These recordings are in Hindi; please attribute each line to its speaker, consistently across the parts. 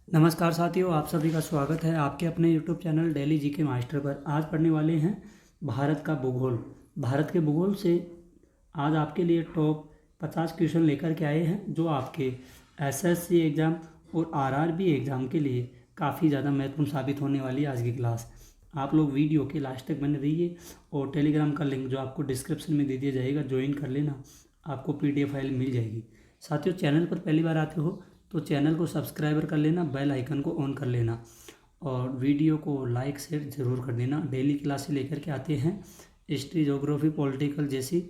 Speaker 1: नमस्कार साथियों, आप सभी का स्वागत है आपके अपने YouTube channel daily GK master पर। आज पढ़ने वाले हैं भारत का भूगोल। भारत के भूगोल से आज आपके लिए टॉप 50 क्वेश्चन लेकर के आए हैं, जो आपके एसएससी एग्ज़ाम और आरआरबी एग्ज़ाम के लिए काफ़ी ज़्यादा महत्वपूर्ण साबित होने वाली है आज की क्लास। आप लोग वीडियो के लास्ट तक बने रहिए और टेलीग्राम का लिंक जो आपको डिस्क्रिप्शन में दे दिया जाएगा, ज्वाइन कर लेना, आपको PDF फाइल मिल जाएगी। साथियों, चैनल पर पहली बार आते हो तो चैनल को सब्सक्राइबर कर लेना, बेल आइकन को ऑन कर लेना और वीडियो को लाइक शेयर ज़रूर कर देना। डेली क्लासेस लेकर के आते हैं हिस्ट्री, ज्योग्राफी, पॉलिटिकल जैसी।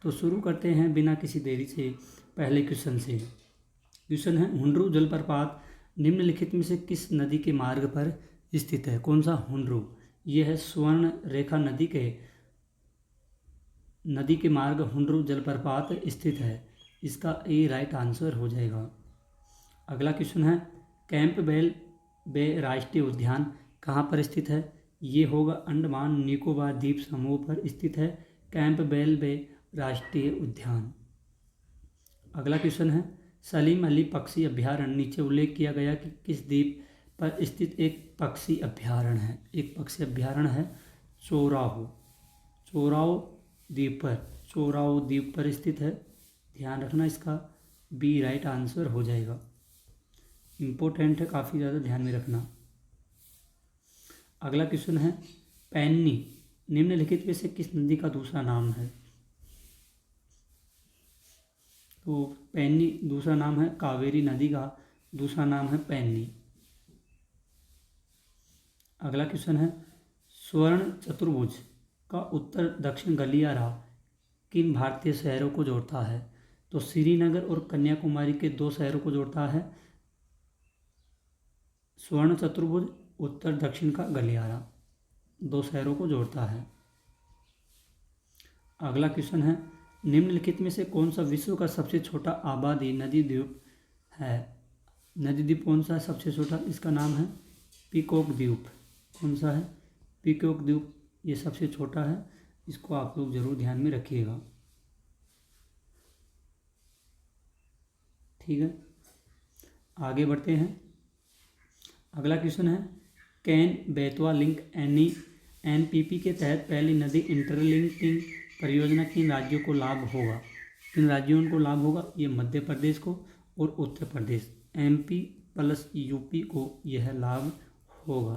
Speaker 1: तो शुरू करते हैं बिना किसी देरी से पहले क्वेश्चन से। क्वेश्चन है, हुंडरू जलप्रपात निम्नलिखित में से किस नदी के मार्ग पर स्थित है? कौन सा हुंडरू? यह है स्वर्ण रेखा नदी के मार्ग हुंडरू जलप्रपात स्थित है। इसका ए राइट आंसर हो जाएगा। अगला क्वेश्चन है, कैंपबेल बे राष्ट्रीय उद्यान कहाँ पर स्थित है? ये होगा अंडमान निकोबार द्वीप समूह पर स्थित है कैंपबेल बे राष्ट्रीय उद्यान। अगला क्वेश्चन है, सलीम अली पक्षी अभ्यारण्य नीचे उल्लेख किया गया कि किस द्वीप पर स्थित एक पक्षी अभ्यारण्य है? एक पक्षी अभ्यारण्य है चोराओ द्वीप पर स्थित है। ध्यान रखना, इसका बी राइट आंसर हो जाएगा। इम्पोर्टेंट है, काफ़ी ज़्यादा ध्यान में रखना। अगला क्वेश्चन है, पैन्नी निम्नलिखित में से किस नदी का दूसरा नाम है? तो पैन्नी दूसरा नाम है कावेरी नदी का दूसरा नाम है पैन्नी। अगला क्वेश्चन है, स्वर्ण चतुर्भुज का उत्तर दक्षिण गलियारा किन भारतीय शहरों को जोड़ता है? तो श्रीनगर और कन्याकुमारी के दो शहरों को जोड़ता है स्वर्ण चतुर्भुज। उत्तर दक्षिण का गलियारा दो शहरों को जोड़ता है। अगला क्वेश्चन है, निम्नलिखित में से कौन सा विश्व का सबसे छोटा आबादी नदी द्वीप है? नदी द्वीप कौन सा है सबसे छोटा? इसका नाम है पीकॉक द्वीप। कौन सा है? पीकॉक द्वीप, ये सबसे छोटा है। इसको आप लोग जरूर ध्यान में रखिएगा, ठीक है। आगे बढ़ते हैं। अगला क्वेश्चन है, कैन बेतवा लिंक NPP के तहत पहली नदी इंटरलिंकिंग परियोजना किन राज्यों को लाभ होगा? किन राज्यों को लाभ होगा? ये मध्य प्रदेश को और Uttar Pradesh, MP plus UP को यह लाभ होगा।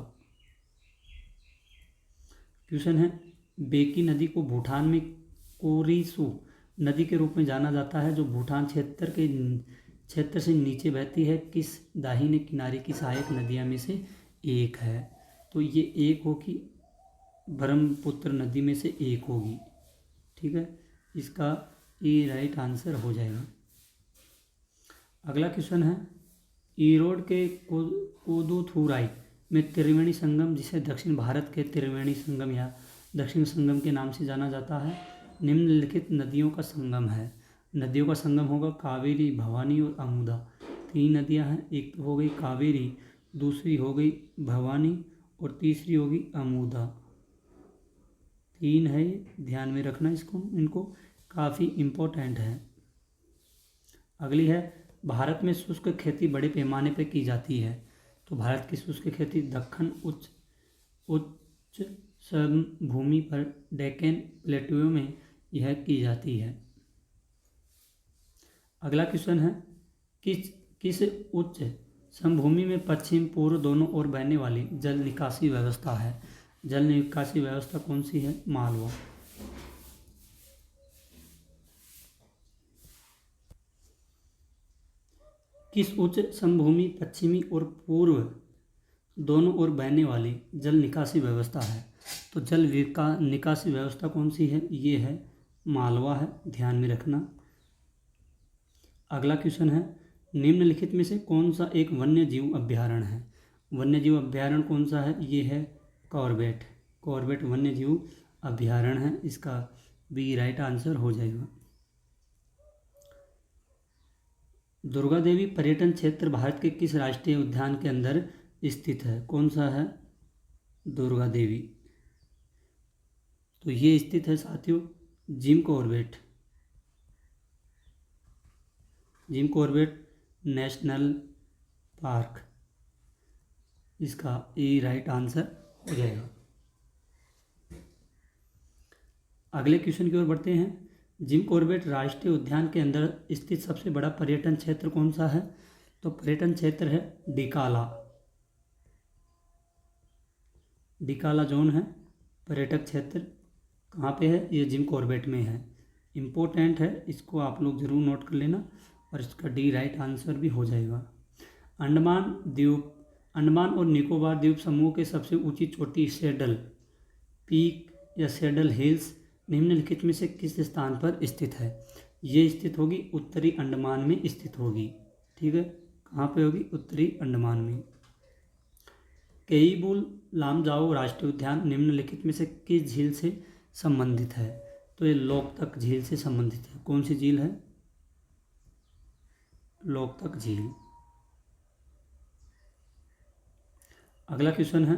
Speaker 1: क्वेश्चन है, बेकी नदी को भूटान में कोरिसु नदी के रूप में जाना जाता है, जो भूटान क्षेत्र से नीचे बहती है, किस दाहिने किनारे की सहायक नदियों में से एक है? तो ये एक होगी, ब्रह्मपुत्र नदी में से एक होगी, ठीक है। इसका ए राइट आंसर हो जाएगा। अगला क्वेश्चन है, ईरोड के कोदुथुराई में त्रिवेणी संगम, जिसे दक्षिण भारत के त्रिवेणी संगम या दक्षिण संगम के नाम से जाना जाता है, निम्नलिखित नदियों का संगम है। नदियों का संगम होगा कावेरी, भवानी और अमुदा। तीन नदियां हैं, एक तो हो गई कावेरी, दूसरी हो गई भवानी और तीसरी होगी अमुदा। तीन है, ध्यान में रखना इनको काफ़ी इम्पोर्टेंट है। अगली है, भारत में शुष्क खेती बड़े पैमाने पर की जाती है। तो भारत की शुष्क खेती दक्कन उच्च समभूमि पर डेक्कन प्लेटू में यह की जाती है। अगला क्वेश्चन है, किस उच्च समभूमि में पश्चिम पूर्व दोनों ओर बहने वाली जल निकासी व्यवस्था है? जल निकासी व्यवस्था कौन सी है? मालवा। किस उच्च समभूमि पश्चिमी और पूर्व दोनों ओर बहने वाली जल निकासी व्यवस्था है? तो जल निकासी व्यवस्था कौन सी है? ये है मालवा है, ध्यान में रखना। अगला क्वेश्चन है, निम्नलिखित में से कौन सा एक वन्य जीव अभ्यारण्य है? वन्य जीव अभ्यारण्य कौन सा है? ये है कॉर्बेट वन्य जीव अभ्यारण्य है। इसका बी राइट आंसर हो जाएगा। दुर्गा देवी पर्यटन क्षेत्र भारत के किस राष्ट्रीय उद्यान के अंदर स्थित है? कौन सा है दुर्गा देवी? तो ये स्थित है साथियों जिम कॉर्बेट नेशनल पार्क। इसका ए राइट आंसर हो जाएगा। अगले क्वेश्चन की ओर बढ़ते हैं। जिम कॉर्बेट राष्ट्रीय उद्यान के अंदर स्थित सबसे बड़ा पर्यटन क्षेत्र कौन सा है? तो पर्यटन क्षेत्र है डिकाला। डिकाला जोन है पर्यटक क्षेत्र। कहाँ पे है? ये जिम कॉर्बेट में है। इम्पोर्टेंट है, इसको आप लोग ज़रूर नोट कर लेना और इसका डी राइट आंसर भी हो जाएगा। अंडमान और निकोबार द्वीप समूह के सबसे ऊंची चोटी सैडल पीक या सैडल हिल्स निम्नलिखित में से किस स्थान पर स्थित है? ये स्थित होगी उत्तरी अंडमान में स्थित होगी। ठीक है, कहाँ पे होगी? उत्तरी अंडमान में। केईबुल लामजाओ राष्ट्रीय उद्यान निम्नलिखित में से किस झील से संबंधित है? तो ये लोकतक झील से संबंधित है। कौन सी झील है? लोकतक झील। अगला क्वेश्चन है,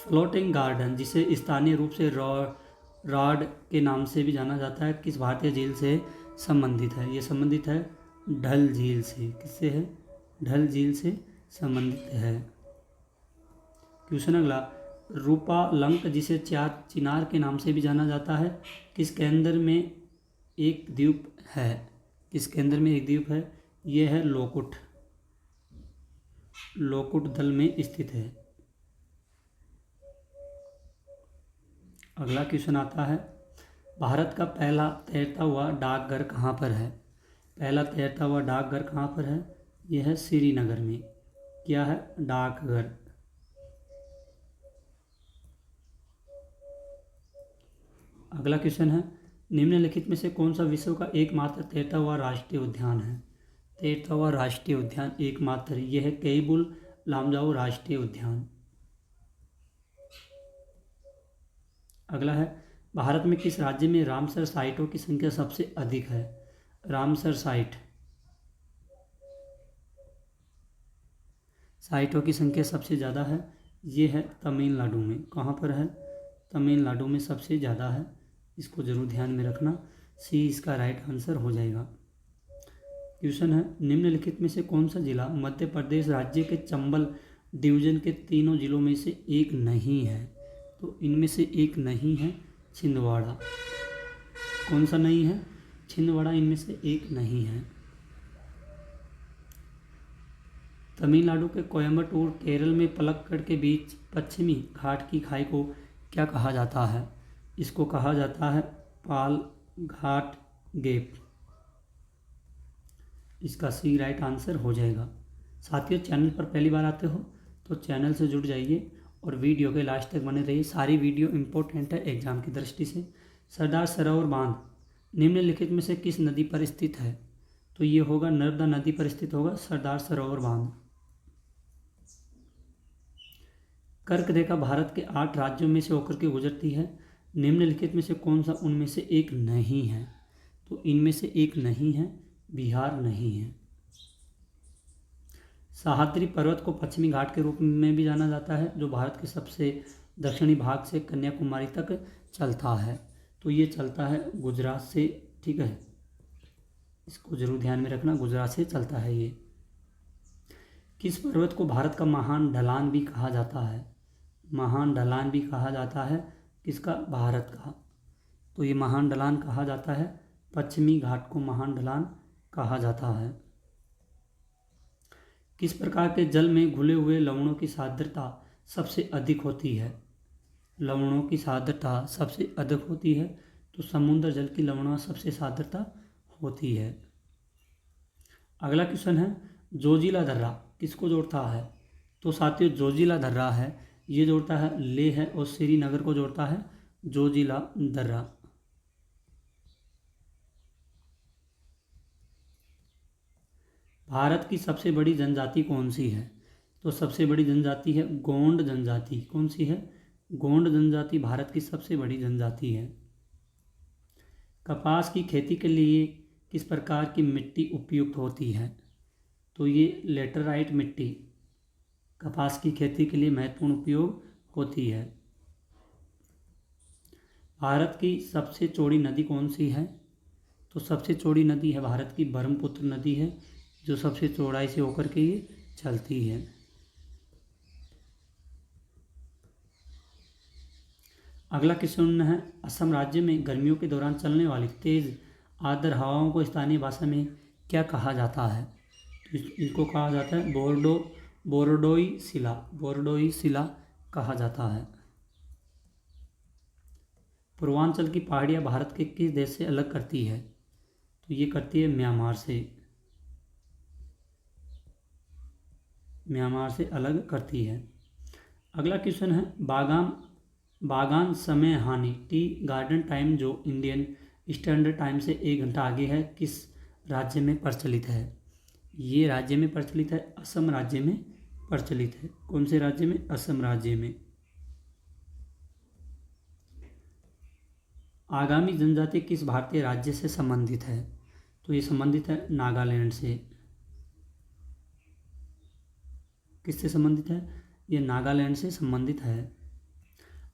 Speaker 1: फ्लोटिंग गार्डन जिसे स्थानीय रूप से रॉड के नाम से भी जाना जाता है, किस भारतीय झील से संबंधित है? ये संबंधित है ढल झील से। किससे है? ढल झील से संबंधित है। क्वेश्चन अगला, रूपालंक जिसे चिनार के नाम से भी जाना जाता है, किस केंद्र में एक द्वीप है? किस केंद्र में एक द्वीप है? ये है लोकुट दल में स्थित है। अगला क्वेश्चन आता है, भारत का पहला तैरता हुआ डाकघर कहाँ पर है? पहला तैरता हुआ डाकघर कहाँ पर है? यह है श्रीनगर में। क्या है? डाकघर। अगला क्वेश्चन है, निम्नलिखित में से कौन सा विश्व का एकमात्र तैरता हुआ राष्ट्रीय उद्यान है? तैरता हुआ राष्ट्रीय उद्यान एकमात्र यह है केईबुल लामजाओ राष्ट्रीय उद्यान। अगला है, भारत में किस राज्य में रामसर साइटों की संख्या सबसे अधिक है? रामसर साइटों की संख्या सबसे ज़्यादा है, ये है तमिलनाडु में। कहाँ पर है? तमिलनाडु में सबसे ज़्यादा है। इसको जरूर ध्यान में रखना। सी इसका राइट आंसर हो जाएगा। क्वेश्चन है, निम्नलिखित में से कौन सा जिला मध्य प्रदेश राज्य के चंबल डिवीजन के तीनों जिलों में से एक नहीं है? तो इनमें से एक नहीं है छिंदवाड़ा। कौन सा नहीं है? छिंदवाड़ा इनमें से एक नहीं है। तमिलनाडु के कोयम्बटूर, केरल में पलक्कड़ के बीच पश्चिमी घाट की खाई को क्या कहा जाता है? इसको कहा जाता है पाल घाट गैप। इसका सी राइट आंसर हो जाएगा। साथियों, चैनल पर पहली बार आते हो तो चैनल से जुड़ जाइए और वीडियो के लास्ट तक बने रहिए। सारी वीडियो इंपॉर्टेंट है एग्जाम की दृष्टि से। सरदार सरोवर बांध निम्नलिखित में से किस नदी पर स्थित है? तो ये होगा नर्मदा नदी पर स्थित होगा सरदार सरोवर बांध। कर्क रेखा भारत के 8 राज्यों में से होकर के गुजरती है। निम्नलिखित में से कौन सा उनमें से एक नहीं है? तो इनमें से एक नहीं है, बिहार नहीं है। सह्याद्री पर्वत को पश्चिमी घाट के रूप में भी जाना जाता है, जो भारत के सबसे दक्षिणी भाग से कन्याकुमारी तक चलता है। तो ये चलता है गुजरात से। ठीक है, इसको जरूर ध्यान में रखना, गुजरात से चलता है ये। किस पर्वत को भारत का महान ढलान भी कहा जाता है? महान ढलान भी कहा जाता है किसका? भारत का। तो ये महान ढलान कहा जाता है पश्चिमी घाट को महान ढलान कहा जाता है। किस प्रकार के जल में घुले हुए लवणों की सांद्रता सबसे अधिक होती है? लवणों की सांद्रता सबसे अधिक होती है तो समुद्र जल की लवणों सबसे सांद्रता होती है। अगला क्वेश्चन है, जोजिला दर्रा किसको जोड़ता है? तो साथियों, जोजिला दर्रा है, ये जोड़ता है लेह है और श्रीनगर को जोड़ता है जोजिला दर्रा। भारत की सबसे बड़ी जनजाति कौन सी है? तो सबसे बड़ी जनजाति है गोंड जनजाति। कौन सी है? गोंड जनजाति भारत की सबसे बड़ी जनजाति है। कपास की खेती के लिए किस प्रकार की मिट्टी उपयुक्त होती है? तो ये लेटराइट मिट्टी कपास की खेती के लिए महत्वपूर्ण उपयोग होती है। भारत की सबसे चौड़ी नदी कौन सी है? तो सबसे चौड़ी नदी है भारत की ब्रह्मपुत्र नदी है, जो सबसे चौड़ाई से होकर के ये चलती है। अगला क्वेश्चन है, असम राज्य में गर्मियों के दौरान चलने वाली तेज आर्द्र हवाओं को स्थानीय भाषा में क्या कहा जाता है? तो इनको कहा जाता है बोरडोई सिला कहा जाता है। पूर्वांचल की पहाड़ियाँ भारत के किस देश से अलग करती है? तो ये करती है म्यांमार से अलग करती है। अगला क्वेश्चन है, बागान समय हानि टी गार्डन टाइम जो इंडियन स्टैंडर्ड टाइम से 1 घंटा आगे है, किस राज्य में प्रचलित है? ये राज्य में प्रचलित है, असम राज्य में प्रचलित है। कौन से राज्य में? असम राज्य में। आगामी जनजाति किस भारतीय राज्य से संबंधित है? तो ये संबंधित है नागालैंड से। किससे संबंधित है? ये नागालैंड से संबंधित है।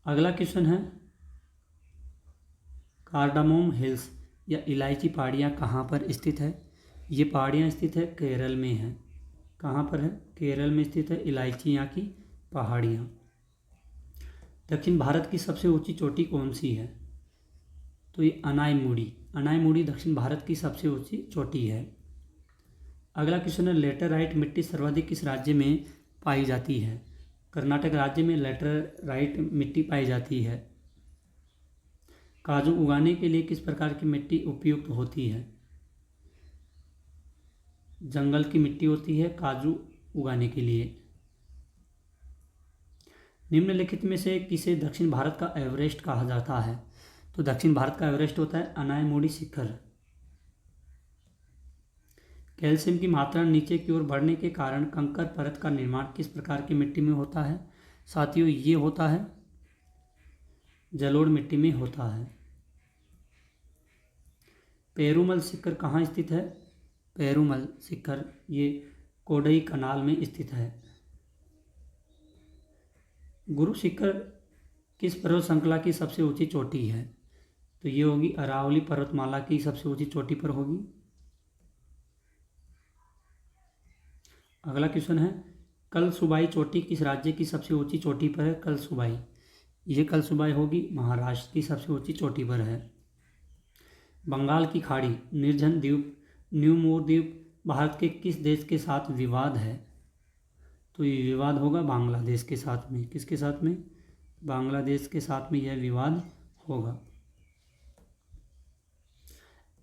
Speaker 1: अगला क्वेश्चन है, कार्डामोम हिल्स या इलायची पहाड़ियाँ कहाँ पर स्थित है? ये पहाड़ियाँ स्थित है केरल में है। कहाँ पर है? केरल में स्थित है इलायचियाँ की पहाड़ियाँ। दक्षिण भारत की सबसे ऊंची चोटी कौन सी है? तो ये अनाईमुड़ी दक्षिण भारत की सबसे ऊंची चोटी है। अगला क्वेश्चन है, लेटराइट मिट्टी सर्वाधिक किस राज्य में पाई जाती है? कर्नाटक राज्य में लेटराइट मिट्टी पाई जाती है। काजू उगाने के लिए किस प्रकार की मिट्टी उपयुक्त होती है? जंगल की मिट्टी होती है काजू उगाने के लिए। निम्नलिखित में से किसे दक्षिण भारत का एवरेस्ट कहा जाता है? तो दक्षिण भारत का एवरेस्ट होता है अनायमुड़ी शिखर। कैल्शियम की मात्रा नीचे की ओर बढ़ने के कारण कंकर परत का निर्माण किस प्रकार की मिट्टी में होता है? साथियों, ये होता है जलोढ़ मिट्टी में होता है। पेरूमल शिखर कहाँ स्थित है? पेरूमल शिखर ये कोडई कनाल में स्थित है। गुरु शिखर किस पर्वत श्रृंखला की सबसे ऊंची चोटी है? तो ये होगी अरावली पर्वतमाला की सबसे ऊंची चोटी पर होगी। अगला क्वेश्चन है, कलसुबाई चोटी किस राज्य की सबसे ऊंची चोटी पर है? कलसुबाई, ये कलसुबाई होगी महाराष्ट्र की सबसे ऊंची चोटी पर है। बंगाल की खाड़ी, निर्जन द्वीप, न्यू मोर द्वीप भारत के किस देश के साथ विवाद है? तो ये विवाद होगा बांग्लादेश के साथ में। किसके साथ में? बांग्लादेश के साथ में यह विवाद होगा।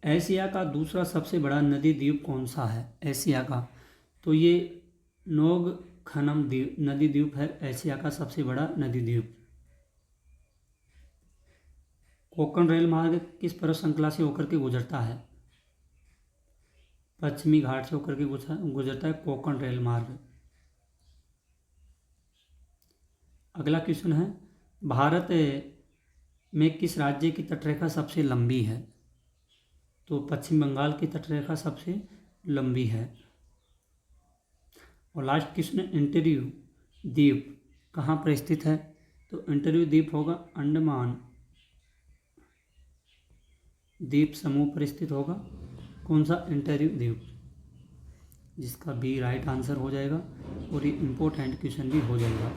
Speaker 1: एशिया का दूसरा सबसे बड़ा नदी द्वीप कौन सा है? एशिया का, तो ये नोगखनम द्वीप नदी द्वीप है एशिया का सबसे बड़ा नदी द्वीप। कोंकण रेल मार्ग किस पर्वत श्रृंखला से होकर के गुजरता है? पश्चिमी घाट से होकर के गुजरता है कोंकण रेल मार्ग। अगला क्वेश्चन है, भारत में किस राज्य की तटरेखा सबसे लंबी है? तो पश्चिम बंगाल की तटरेखा सबसे लंबी है। और लास्ट क्वेश्चन है, इंटरव्यू द्वीप कहाँ पर स्थित है? तो इंटरव्यू द्वीप होगा अंडमान द्वीप समूह पर स्थित होगा। कौन सा? इंटरव्यू द्वीप, जिसका बी राइट आंसर हो जाएगा और ये इम्पोर्टेंट क्वेश्चन भी हो जाएगा।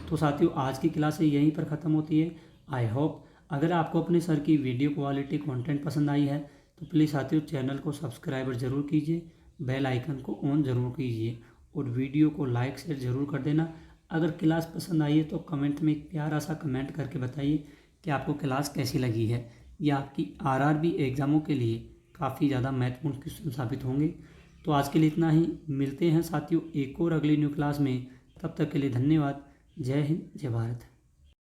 Speaker 1: तो साथियों, आज की क्लास यहीं पर ख़त्म होती है। आई होप अगर आपको अपने सर की वीडियो क्वालिटी कंटेंट पसंद आई है तो प्लीज़ साथियों चैनल को सब्सक्राइब ज़रूर कीजिए, बेल आइकन को ऑन ज़रूर कीजिए और वीडियो को लाइक शेयर ज़रूर कर देना। अगर क्लास पसंद आई है तो कमेंट में एक प्यारा सा कमेंट करके बताइए कि आपको क्लास कैसी लगी है। यह आपकी आरआरबी एग्ज़ामों के लिए काफ़ी ज़्यादा महत्वपूर्ण क्वेश्चन साबित होंगे। तो आज के लिए इतना ही। मिलते हैं साथियों एक और अगली न्यू क्लास में। तब तक के लिए धन्यवाद। जय हिंद, जय भारत।